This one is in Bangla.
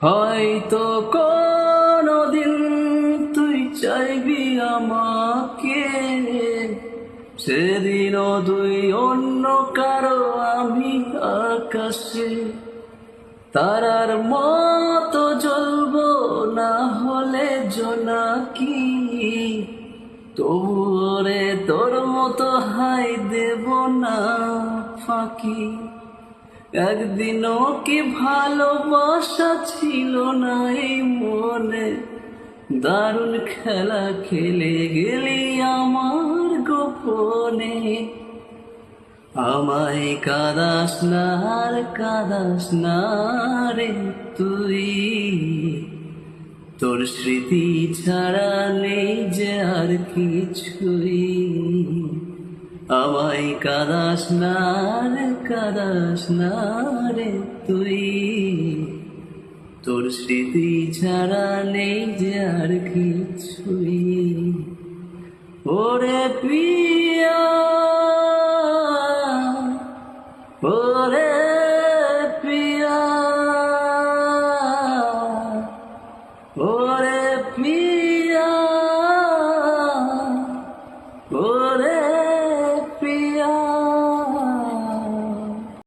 হয়তো কোনদিন তুই চাইবি আমাকে, সেদিনও তুই অন্য কারো আমি আকাশে তারার মতো জ্বলবো, না হলে জোনাকি। তবু রে তোর মতো হাই দেব না ফাঁকি। একদিনও কি ভালোবাসা ছিল না এই মনে, দারুণ খেলা খেলে গেলি আমার গোপনে। আমায় কাঁদাস না আর কাঁদাস না রে তুই, তোর স্মৃতি ছাড়া নেই যে আর কিছুই। আমায় কাঁদাস না রে কাঁদাস না রে তুই, তোর স্মৃতি ছাড়া নেই যে আর কিছুই। ওরে পিয়া ওরে